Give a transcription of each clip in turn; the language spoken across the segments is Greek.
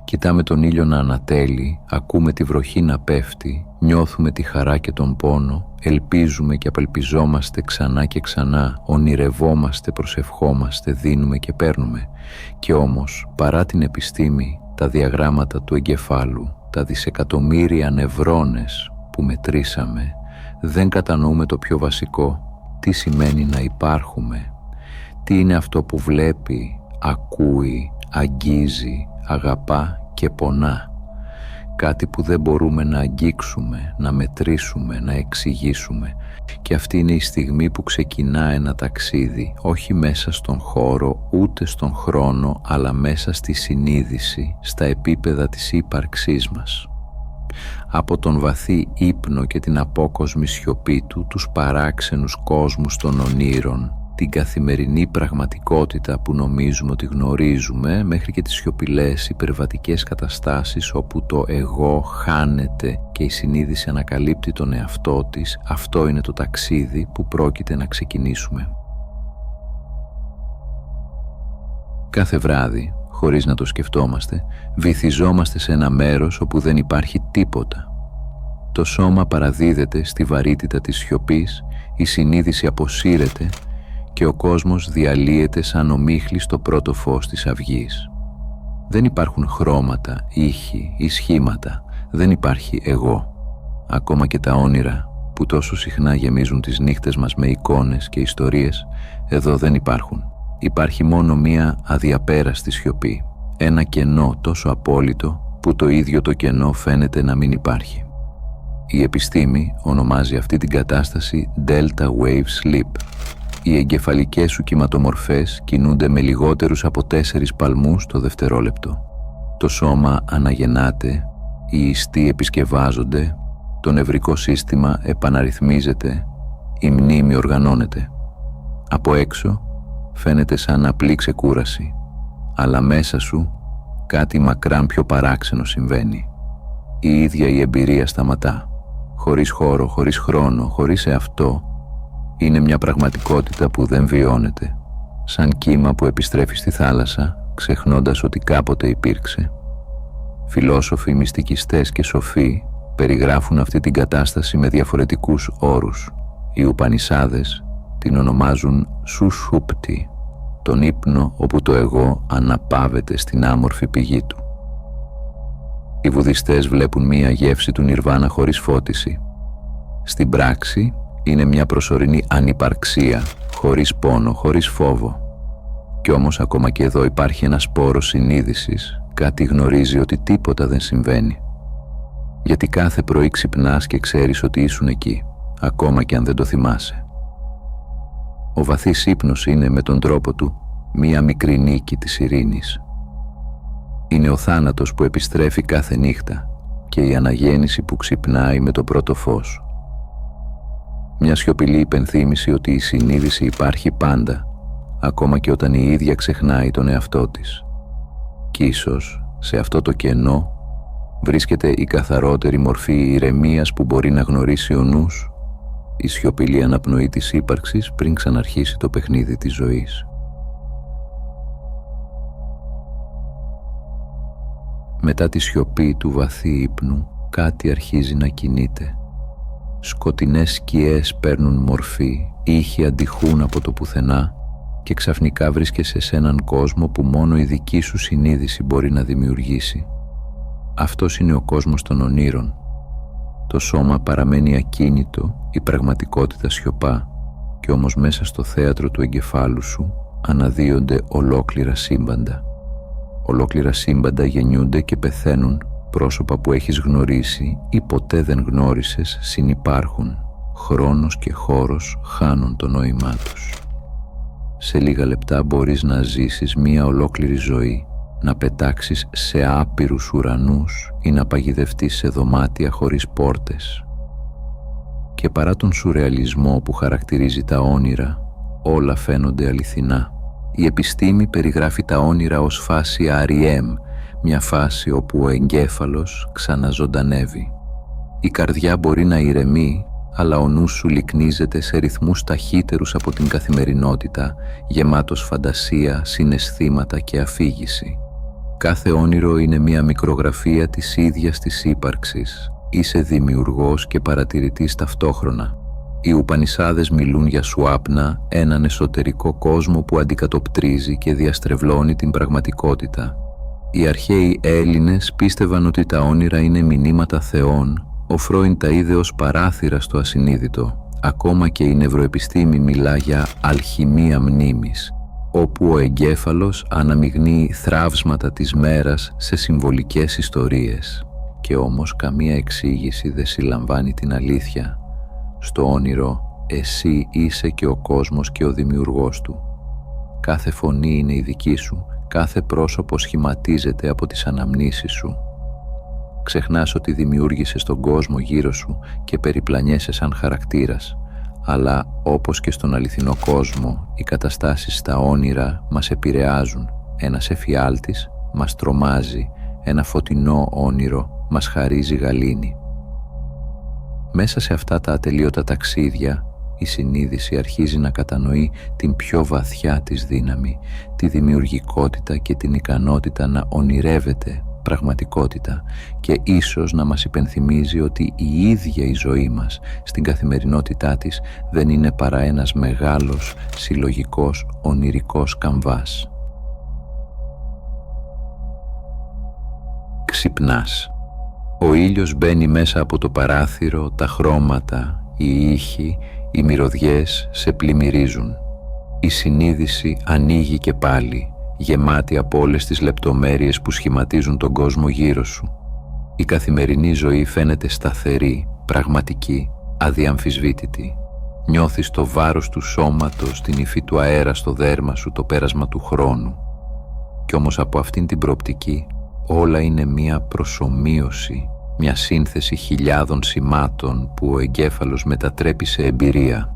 Κοιτάμε τον ήλιο να ανατέλει, ακούμε τη βροχή να πέφτει, νιώθουμε τη χαρά και τον πόνο, ελπίζουμε και απελπιζόμαστε ξανά και ξανά, ονειρευόμαστε, προσευχόμαστε, δίνουμε και παίρνουμε. Και όμως, παρά την επιστήμη, τα διαγράμματα του εγκεφάλου, τα δισεκατομμύρια νευρώνες που μετρήσαμε, δεν κατανοούμε το πιο βασικό, τι σημαίνει να υπάρχουμε, τι είναι αυτό που βλέπει, ακούει, αγγίζει, αγαπά και πονά. Κάτι που δεν μπορούμε να αγγίξουμε, να μετρήσουμε, να εξηγήσουμε. Και αυτή είναι η στιγμή που ξεκινά ένα ταξίδι, όχι μέσα στον χώρο, ούτε στον χρόνο, αλλά μέσα στη συνείδηση, στα επίπεδα της ύπαρξής μας. Από τον βαθύ ύπνο και την απόκοσμη σιωπή του, τους παράξενους κόσμους των ονείρων, την καθημερινή πραγματικότητα που νομίζουμε ότι γνωρίζουμε, μέχρι και τις σιωπηλές υπερβατικές καταστάσεις όπου το εγώ χάνεται και η συνείδηση ανακαλύπτει τον εαυτό της, αυτό είναι το ταξίδι που πρόκειται να ξεκινήσουμε. Κάθε βράδυ, χωρίς να το σκεφτόμαστε, βυθιζόμαστε σε ένα μέρος όπου δεν υπάρχει τίποτα. Το σώμα παραδίδεται στη βαρύτητα της σιωπής, η συνείδηση αποσύρεται και ο κόσμος διαλύεται σαν ομίχλη στο πρώτο φως της αυγής. Δεν υπάρχουν χρώματα, ήχοι ή σχήματα, δεν υπάρχει εγώ. Ακόμα και τα όνειρα που τόσο συχνά γεμίζουν τις νύχτες μας με εικόνες και ιστορίες, εδώ δεν υπάρχουν. Υπάρχει μόνο μία αδιαπέραστη σιωπή, ένα κενό τόσο απόλυτο που το ίδιο το κενό φαίνεται να μην υπάρχει. Η επιστήμη ονομάζει αυτή την κατάσταση Delta Wave Sleep. Οι εγκεφαλικές σου κυματομορφές κινούνται με λιγότερους από 4 παλμούς το δευτερόλεπτο. Το σώμα αναγεννάται, οι ιστοί επισκευάζονται, το νευρικό σύστημα επαναρρυθμίζεται, η μνήμη οργανώνεται. Από έξω φαίνεται σαν απλή ξεκούραση, αλλά μέσα σου κάτι μακράν πιο παράξενο συμβαίνει. Η ίδια η εμπειρία σταματά. Χωρίς χώρο, χωρίς χρόνο, χωρίς εαυτό, είναι μια πραγματικότητα που δεν βιώνεται, σαν κύμα που επιστρέφει στη θάλασσα, ξεχνώντας ότι κάποτε υπήρξε. Φιλόσοφοι, μυστικιστές και σοφοί περιγράφουν αυτή την κατάσταση με διαφορετικούς όρους. Οι Ουπανισάδες την ονομάζουν Σουσούπτη, τον ύπνο όπου το εγώ αναπαύεται στην άμορφη πηγή του. Οι Βουδιστές βλέπουν μία γεύση του Νιρβάνα χωρίς φώτιση. Στην πράξη είναι μια προσωρινή ανυπαρξία, χωρίς πόνο, χωρίς φόβο. Κι όμως ακόμα και εδώ υπάρχει ένα σπόρο συνείδησης, κάτι γνωρίζει ότι τίποτα δεν συμβαίνει. Γιατί κάθε πρωί ξυπνάς και ξέρεις ότι ήσουν εκεί, ακόμα και αν δεν το θυμάσαι. Ο βαθύς ύπνος είναι με τον τρόπο του μία μικρή νίκη της ειρήνης. Είναι ο θάνατος που επιστρέφει κάθε νύχτα και η αναγέννηση που ξυπνάει με το πρώτο φως. Μια σιωπηλή υπενθύμηση ότι η συνείδηση υπάρχει πάντα, ακόμα και όταν η ίδια ξεχνάει τον εαυτό της. Κι ίσως σε αυτό το κενό βρίσκεται η καθαρότερη μορφή ηρεμίας που μπορεί να γνωρίσει ο νους, η σιωπηλή αναπνοή της ύπαρξης πριν ξαναρχίσει το παιχνίδι της ζωής. Μετά τη σιωπή του βαθύ ύπνου κάτι αρχίζει να κινείται. Σκοτεινές σκιές παίρνουν μορφή, ήχοι αντιχούν από το πουθενά και ξαφνικά βρίσκεσαι σε έναν κόσμο που μόνο η δική σου συνείδηση μπορεί να δημιουργήσει. Αυτός είναι ο κόσμος των ονείρων. Το σώμα παραμένει ακίνητο, η πραγματικότητα σιωπά, και όμως μέσα στο θέατρο του εγκεφάλου σου αναδύονται ολόκληρα σύμπαντα. Ολόκληρα σύμπαντα γεννιούνται και πεθαίνουν. Πρόσωπα που έχεις γνωρίσει ή ποτέ δεν γνώρισες συνυπάρχουν. Χρόνος και χώρος χάνουν το νόημά τους. Σε λίγα λεπτά μπορείς να ζήσεις μία ολόκληρη ζωή, να πετάξεις σε άπειρους ουρανούς ή να παγιδευτείς σε δωμάτια χωρίς πόρτες. Και παρά τον σουρεαλισμό που χαρακτηρίζει τα όνειρα, όλα φαίνονται αληθινά. Η επιστήμη περιγράφει τα όνειρα ως φάση REM, μια φάση όπου ο εγκέφαλος ξαναζωντανεύει. Η καρδιά μπορεί να ηρεμεί, αλλά ο νους σου λυκνίζεται σε ρυθμούς ταχύτερους από την καθημερινότητα, γεμάτος φαντασία, συναισθήματα και αφήγηση. Κάθε όνειρο είναι μια μικρογραφία της ίδιας της ύπαρξης. Είσαι δημιουργός και παρατηρητής ταυτόχρονα. Οι Ουπανισάδες μιλούν για Σουάπνα, έναν εσωτερικό κόσμο που αντικατοπτρίζει και διαστρεβλώνει την πραγματικότητα. Οι αρχαίοι Έλληνες πίστευαν ότι τα όνειρα είναι μηνύματα θεών. Ο Φρόιν τα είδε ως παράθυρα στο ασυνείδητο. Ακόμα και η νευροεπιστήμη μιλά για αλχημία μνήμης, όπου ο εγκέφαλος αναμειγνύει θραύσματα της μέρας σε συμβολικές ιστορίες. Και όμως καμία εξήγηση δεν συλλαμβάνει την αλήθεια. Στο όνειρο, εσύ είσαι και ο κόσμος και ο δημιουργός του. Κάθε φωνή είναι η δική σου, κάθε πρόσωπο σχηματίζεται από τις αναμνήσεις σου. Ξεχνάς ότι δημιούργησες τον κόσμο γύρω σου και περιπλανιέσαι σαν χαρακτήρας, αλλά όπως και στον αληθινό κόσμο, οι καταστάσεις στα όνειρα μας επηρεάζουν. Ένας εφιάλτης μας τρομάζει, ένα φωτεινό όνειρο μας χαρίζει γαλήνη. Μέσα σε αυτά τα ατελείωτα ταξίδια, η συνείδηση αρχίζει να κατανοεί την πιο βαθιά της δύναμη, τη δημιουργικότητα και την ικανότητα να ονειρεύεται πραγματικότητα και ίσως να μας υπενθυμίζει ότι η ίδια η ζωή μας στην καθημερινότητά της δεν είναι παρά ένας μεγάλος, συλλογικός, ονειρικός καμβάς. Ξυπνάς. Ο ήλιος μπαίνει μέσα από το παράθυρο, τα χρώματα, οι ήχοι, οι μυρωδιές σε πλημμυρίζουν. Η συνείδηση ανοίγει και πάλι, γεμάτη από όλες τις λεπτομέρειες που σχηματίζουν τον κόσμο γύρω σου. Η καθημερινή ζωή φαίνεται σταθερή, πραγματική, αδιαμφισβήτητη. Νιώθεις το βάρος του σώματος, την υφή του αέρα στο δέρμα σου, το πέρασμα του χρόνου. Κι όμως από αυτήν την προοπτική όλα είναι μία προσομοίωση, μια σύνθεση χιλιάδων σημάτων που ο εγκέφαλος μετατρέπει σε εμπειρία.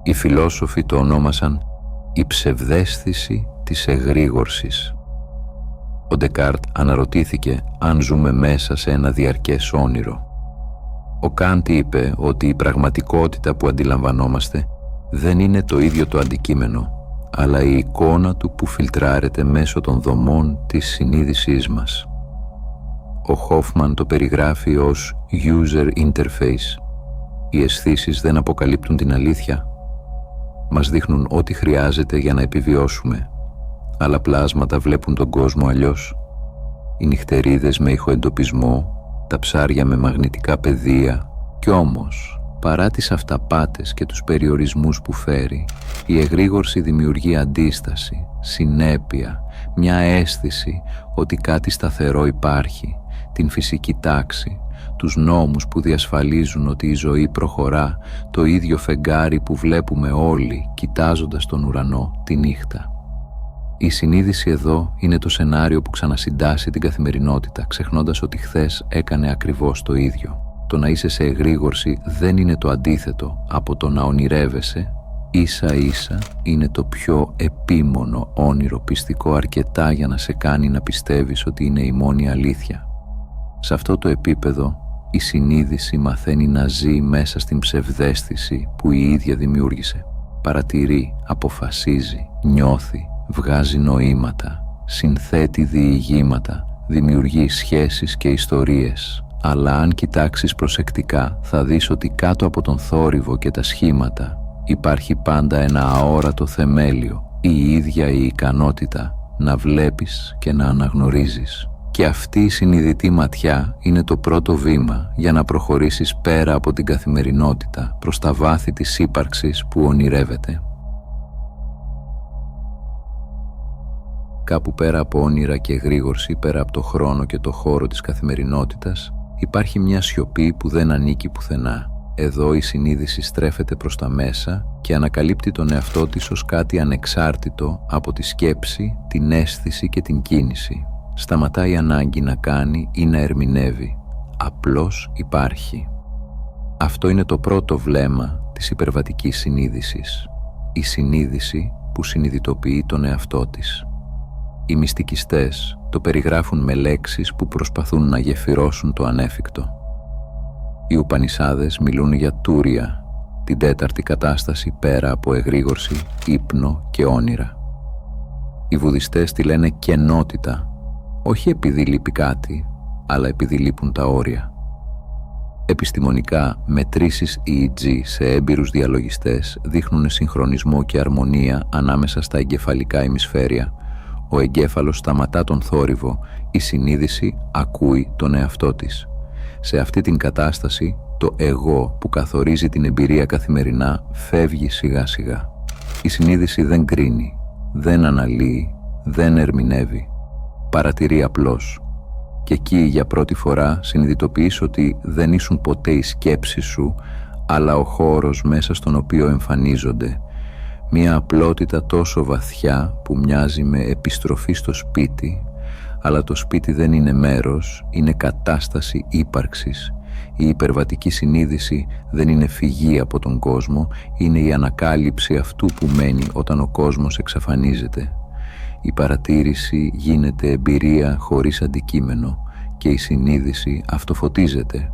Οι φιλόσοφοι το ονόμασαν η ψευδαίσθηση της εγρήγορσης. Ο Ντεκάρτ αναρωτήθηκε αν ζούμε μέσα σε ένα διαρκές όνειρο. Ο Καντ είπε ότι η πραγματικότητα που αντιλαμβανόμαστε δεν είναι το ίδιο το αντικείμενο, αλλά η εικόνα του που φιλτράρεται μέσω των δομών της συνείδησής μας. Ο Χόφμαν το περιγράφει ως user interface. Οι αισθήσεις δεν αποκαλύπτουν την αλήθεια. Μας δείχνουν ό,τι χρειάζεται για να επιβιώσουμε. Άλλα πλάσματα βλέπουν τον κόσμο αλλιώς. Οι νυχτερίδες με ηχοεντοπισμό, τα ψάρια με μαγνητικά πεδία. Κι όμως, παρά τις αυταπάτες και τους περιορισμούς που φέρει, η εγρήγορση δημιουργεί αντίσταση, συνέπεια, μια αίσθηση ότι κάτι σταθερό υπάρχει, την φυσική τάξη, τους νόμους που διασφαλίζουν ότι η ζωή προχωρά, το ίδιο φεγγάρι που βλέπουμε όλοι κοιτάζοντας τον ουρανό τη νύχτα. Η συνείδηση εδώ είναι το σενάριο που ξανασυντάσσει την καθημερινότητα, ξεχνώντας ότι χθες έκανε ακριβώς το ίδιο. Το να είσαι σε εγρήγορση δεν είναι το αντίθετο από το να ονειρεύεσαι, ίσα ίσα είναι το πιο επίμονο όνειρο πιστικό αρκετά για να σε κάνει να πιστεύεις ότι είναι η μόνη αλήθεια. Σε αυτό το επίπεδο η συνείδηση μαθαίνει να ζει μέσα στην ψευδαίσθηση που η ίδια δημιούργησε. Παρατηρεί, αποφασίζει, νιώθει, βγάζει νοήματα, συνθέτει διηγήματα, δημιουργεί σχέσεις και ιστορίες. Αλλά αν κοιτάξεις προσεκτικά θα δεις ότι κάτω από τον θόρυβο και τα σχήματα υπάρχει πάντα ένα αόρατο θεμέλιο, η ίδια η ικανότητα να βλέπεις και να αναγνωρίζεις. Και αυτή η συνειδητή ματιά είναι το πρώτο βήμα για να προχωρήσεις πέρα από την καθημερινότητα προς τα βάθη της ύπαρξης που ονειρεύεται. Κάπου πέρα από όνειρα και εγρήγορση, πέρα από το χρόνο και το χώρο της καθημερινότητας, υπάρχει μια σιωπή που δεν ανήκει πουθενά. Εδώ η συνείδηση στρέφεται προς τα μέσα και ανακαλύπτει τον εαυτό της ως κάτι ανεξάρτητο από τη σκέψη, την αίσθηση και την κίνηση. Σταματάει η ανάγκη να κάνει ή να ερμηνεύει. Απλώς υπάρχει. Αυτό είναι το πρώτο βλέμμα της υπερβατικής συνείδησης. Η συνείδηση που συνειδητοποιεί τον εαυτό της. Οι μυστικιστές το περιγράφουν με λέξεις που προσπαθούν να γεφυρώσουν το ανέφικτο. Οι Ουπανισάδες μιλούν για τούρια, την τέταρτη κατάσταση πέρα από εγρήγορση, ύπνο και όνειρα. Οι Βουδιστές τη λένε κενότητα, όχι επειδή λείπει κάτι, αλλά επειδή λείπουν τα όρια. Επιστημονικά, μετρήσεις EEG σε έμπειρους διαλογιστές δείχνουν συγχρονισμό και αρμονία ανάμεσα στα εγκεφαλικά ημισφαίρια. Ο εγκέφαλος σταματά τον θόρυβο, η συνείδηση ακούει τον εαυτό της. Σε αυτή την κατάσταση, το εγώ που καθορίζει την εμπειρία καθημερινά φεύγει σιγά σιγά. Η συνείδηση δεν κρίνει, δεν αναλύει, δεν ερμηνεύει. Παρατηρεί απλώς. Και εκεί για πρώτη φορά συνειδητοποιείς ότι δεν ήσουν ποτέ η σκέψη σου, αλλά ο χώρος μέσα στον οποίο εμφανίζονται. Μια απλότητα τόσο βαθιά που μοιάζει με επιστροφή στο σπίτι, αλλά το σπίτι δεν είναι μέρος, είναι κατάσταση ύπαρξης. Η υπερβατική συνείδηση δεν είναι φυγή από τον κόσμο, είναι η ανακάλυψη αυτού που μένει όταν ο κόσμος εξαφανίζεται. Η παρατήρηση γίνεται εμπειρία χωρίς αντικείμενο και η συνείδηση αυτοφωτίζεται.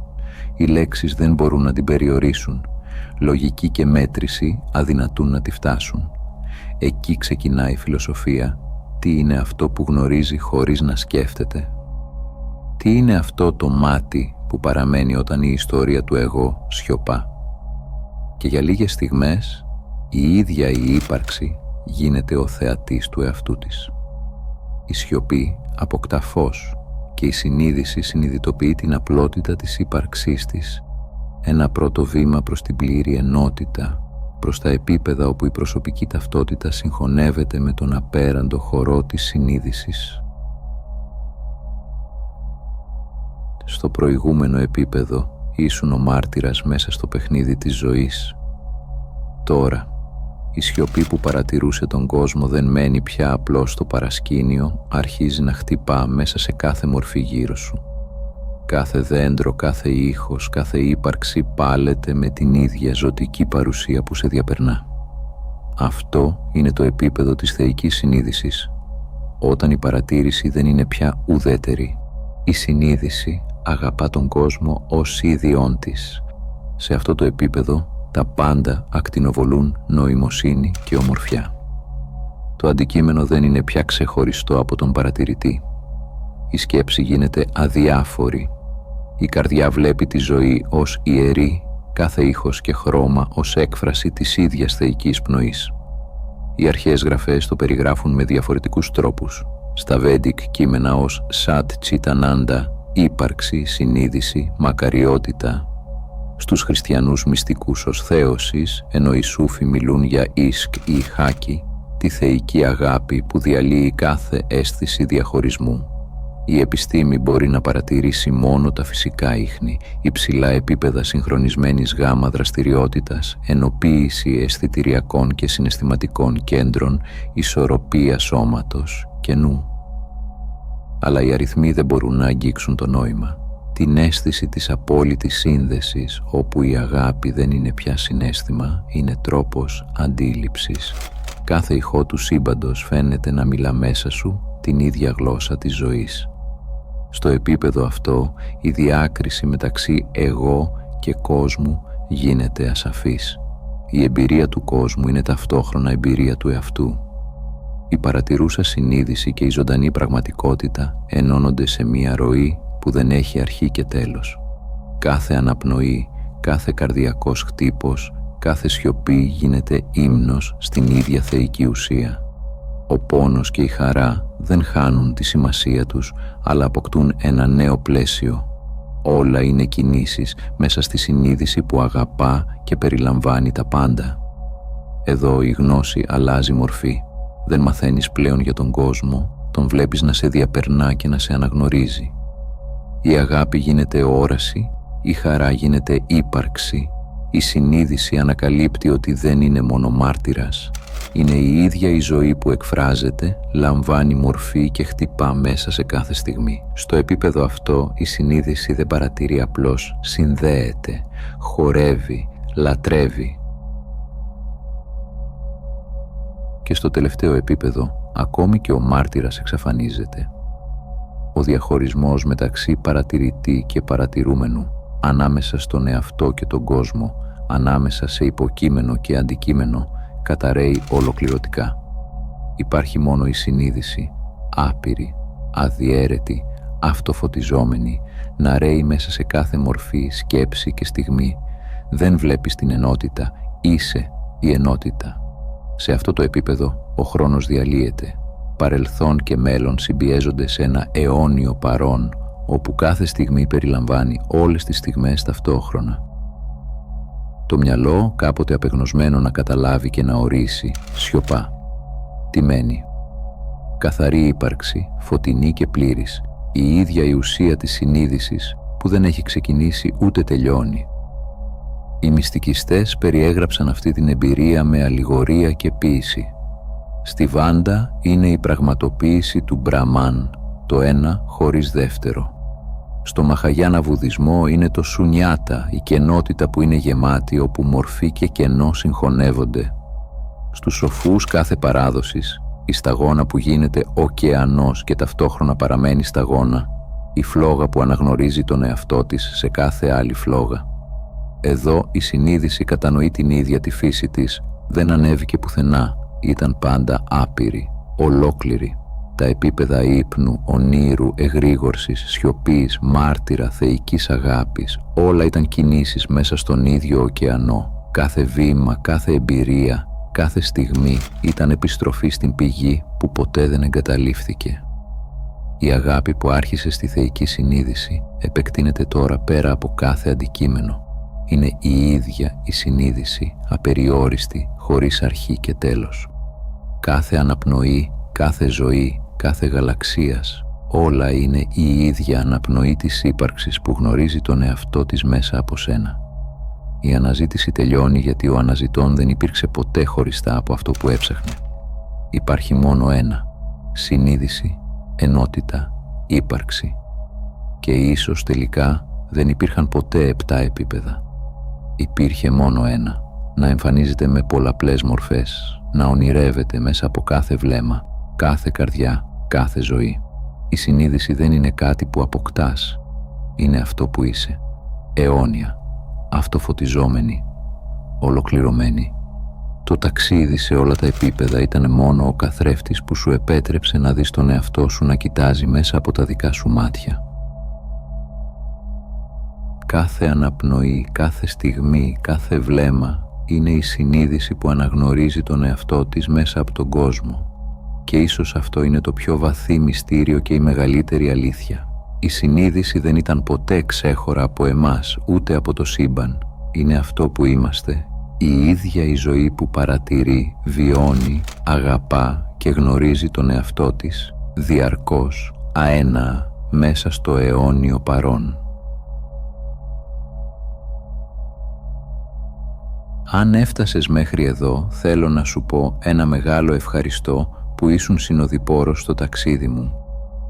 Οι λέξεις δεν μπορούν να την περιορίσουν. Λογική και μέτρηση αδυνατούν να τη φτάσουν. Εκεί ξεκινάει η φιλοσοφία. Τι είναι αυτό που γνωρίζει χωρίς να σκέφτεται? Τι είναι αυτό το μάτι που παραμένει όταν η ιστορία του εγώ σιωπά? Και για λίγες στιγμές η ίδια η ύπαρξη γίνεται ο θεατής του εαυτού της. Η σιωπή αποκτά φως και η συνείδηση συνειδητοποιεί την απλότητα της ύπαρξής της. Ένα πρώτο βήμα προς την πλήρη ενότητα, προς τα επίπεδα όπου η προσωπική ταυτότητα συγχωνεύεται με τον απέραντο χορό της συνείδησης. Στο προηγούμενο επίπεδο ήσουν ο μάρτυρας μέσα στο παιχνίδι της ζωής. Τώρα, η σιωπή που παρατηρούσε τον κόσμο δεν μένει πια απλώς στο παρασκήνιο, αρχίζει να χτυπά μέσα σε κάθε μορφή γύρω σου. Κάθε δέντρο, κάθε ήχος, κάθε ύπαρξη πάλεται με την ίδια ζωτική παρουσία που σε διαπερνά. Αυτό είναι το επίπεδο της θεϊκής συνείδησης, όταν η παρατήρηση δεν είναι πια ουδέτερη. Η συνείδηση αγαπά τον κόσμο ως ίδιόν της. Σε αυτό το επίπεδο τα πάντα ακτινοβολούν νοημοσύνη και ομορφιά. Το αντικείμενο δεν είναι πια ξεχωριστό από τον παρατηρητή. Η σκέψη γίνεται αδιάφορη. Η καρδιά βλέπει τη ζωή ως ιερή, κάθε ήχος και χρώμα ως έκφραση της ίδιας θεϊκής πνοής. Οι αρχαίες γραφές το περιγράφουν με διαφορετικούς τρόπους. Στα Βέντικ κείμενα ως Σατ Τσιτανάντα, ύπαρξη, συνείδηση, μακαριότητα. Στους χριστιανούς μυστικούς ως θέωσης, ενώ οι Σούφοι μιλούν για Ίσκ ή Χάκι, τη θεϊκή αγάπη που διαλύει κάθε αίσθηση διαχωρισμού. Η επιστήμη μπορεί να παρατηρήσει μόνο τα φυσικά ίχνη, υψηλά επίπεδα συγχρονισμένης γάμα δραστηριότητας, ενοποίηση αισθητηριακών και συναισθηματικών κέντρων, ισορροπία σώματος και νου. Αλλά οι αριθμοί δεν μπορούν να αγγίξουν το νόημα. Την αίσθηση της απόλυτης σύνδεσης, όπου η αγάπη δεν είναι πια συναίσθημα, είναι τρόπος αντίληψης. Κάθε ηχό του σύμπαντος φαίνεται να μιλά μέσα σου την ίδια γλώσσα της ζωής. Στο επίπεδο αυτό, η διάκριση μεταξύ εγώ και κόσμου γίνεται ασαφής. Η εμπειρία του κόσμου είναι ταυτόχρονα εμπειρία του εαυτού. Η παρατηρούσα συνείδηση και η ζωντανή πραγματικότητα ενώνονται σε μία ροή που δεν έχει αρχή και τέλος. Κάθε αναπνοή, κάθε καρδιακός χτύπος, κάθε σιωπή γίνεται ύμνος στην ίδια θεϊκή ουσία. Ο πόνος και η χαρά δεν χάνουν τη σημασία τους, αλλά αποκτούν ένα νέο πλαίσιο. Όλα είναι κινήσεις μέσα στη συνείδηση που αγαπά και περιλαμβάνει τα πάντα. Εδώ η γνώση αλλάζει μορφή. Δεν μαθαίνεις πλέον για τον κόσμο, τον βλέπεις να σε διαπερνά και να σε αναγνωρίζει. Η αγάπη γίνεται όραση, η χαρά γίνεται ύπαρξη, η συνείδηση ανακαλύπτει ότι δεν είναι μόνο μάρτυρας. Είναι η ίδια η ζωή που εκφράζεται, λαμβάνει μορφή και χτυπά μέσα σε κάθε στιγμή. Στο επίπεδο αυτό η συνείδηση δεν παρατηρεί απλώς, συνδέεται, χορεύει, λατρεύει. Και στο τελευταίο επίπεδο, ακόμη και ο μάρτυρας εξαφανίζεται. Ο διαχωρισμός μεταξύ παρατηρητή και παρατηρούμενου, ανάμεσα στον εαυτό και τον κόσμο, ανάμεσα σε υποκείμενο και αντικείμενο, καταρρέει ολοκληρωτικά. Υπάρχει μόνο η συνείδηση, άπειρη, αδιέρετη, αυτοφωτιζόμενη, να ρέει μέσα σε κάθε μορφή, σκέψη και στιγμή. Δεν βλέπεις την ενότητα, είσαι η ενότητα. Σε αυτό το επίπεδο ο χρόνος διαλύεται. Παρελθόν και μέλλον συμπιέζονται σε ένα αιώνιο παρόν, όπου κάθε στιγμή περιλαμβάνει όλες τις στιγμές ταυτόχρονα. Το μυαλό, κάποτε απεγνωσμένο να καταλάβει και να ορίσει, σιωπά. Τι μένει? Καθαρή ύπαρξη, φωτεινή και πλήρης, η ίδια η ουσία της συνείδησης που δεν έχει ξεκινήσει ούτε τελειώνει. Οι μυστικιστές περιέγραψαν αυτή την εμπειρία με αλληγορία και ποίηση. Στη Βάντα είναι η πραγματοποίηση του Μπραμάν, το ένα χωρίς δεύτερο. Στο Μαχαγιάνα βουδισμό είναι το Σουνιάτα, η κενότητα που είναι γεμάτη, όπου μορφή και κενό συγχωνεύονται. Στους σοφούς κάθε παράδοσης, η σταγόνα που γίνεται ωκεανός και ταυτόχρονα παραμένει σταγόνα, η φλόγα που αναγνωρίζει τον εαυτό της σε κάθε άλλη φλόγα. Εδώ η συνείδηση κατανοεί την ίδια τη φύση της, δεν ανέβηκε πουθενά, ήταν πάντα άπειρη, ολόκληρη. Τα επίπεδα ύπνου, ονείρου, εγρήγορσης, σιωπής, μάρτυρα, θεϊκής αγάπης, όλα ήταν κινήσεις μέσα στον ίδιο ωκεανό. Κάθε βήμα, κάθε εμπειρία, κάθε στιγμή ήταν επιστροφή στην πηγή που ποτέ δεν εγκαταλείφθηκε. Η αγάπη που άρχισε στη θεϊκή συνείδηση επεκτείνεται τώρα πέρα από κάθε αντικείμενο. Είναι η ίδια η συνείδηση, απεριόριστη, χωρίς αρχή και τέλος. Κάθε αναπνοή, κάθε ζωή, κάθε γαλαξίας, όλα είναι η ίδια αναπνοή της ύπαρξης που γνωρίζει τον εαυτό της μέσα από σένα. Η αναζήτηση τελειώνει γιατί ο αναζητών δεν υπήρξε ποτέ χωριστά από αυτό που έψαχνε. Υπάρχει μόνο ένα, συνείδηση, ενότητα, ύπαρξη. Και ίσως τελικά δεν υπήρχαν ποτέ 7 επίπεδα. Υπήρχε μόνο ένα, να εμφανίζεται με πολλαπλές μορφές, να ονειρεύεται μέσα από κάθε βλέμμα, κάθε καρδιά, κάθε ζωή. Η συνείδηση δεν είναι κάτι που αποκτάς, είναι αυτό που είσαι, αιώνια, αυτοφωτιζόμενη, ολοκληρωμένη. Το ταξίδι σε όλα τα επίπεδα ήταν μόνο ο καθρέφτης που σου επέτρεψε να δεις τον εαυτό σου να κοιτάζει μέσα από τα δικά σου μάτια. Κάθε αναπνοή, κάθε στιγμή, κάθε βλέμμα είναι η συνείδηση που αναγνωρίζει τον εαυτό της μέσα από τον κόσμο. Και ίσως αυτό είναι το πιο βαθύ μυστήριο και η μεγαλύτερη αλήθεια. Η συνείδηση δεν ήταν ποτέ ξέχωρα από εμάς, ούτε από το σύμπαν. Είναι αυτό που είμαστε, η ίδια η ζωή που παρατηρεί, βιώνει, αγαπά και γνωρίζει τον εαυτό της, διαρκώς, αέναα, μέσα στο αιώνιο παρόν. Αν έφτασες μέχρι εδώ, θέλω να σου πω ένα μεγάλο ευχαριστώ που ήσουν συνοδοιπόρος στο ταξίδι μου.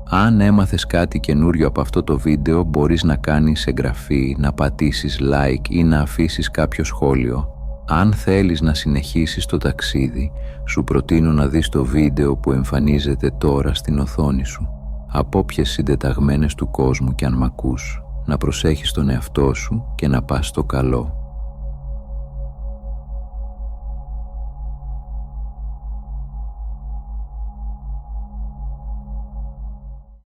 Αν έμαθες κάτι καινούριο από αυτό το βίντεο, μπορείς να κάνεις εγγραφή, να πατήσεις like ή να αφήσεις κάποιο σχόλιο. Αν θέλεις να συνεχίσεις το ταξίδι, σου προτείνω να δεις το βίντεο που εμφανίζεται τώρα στην οθόνη σου. Από όποιες συντεταγμένες του κόσμου κι αν μ' ακούς, να προσέχεις τον εαυτό σου και να πας στο καλό.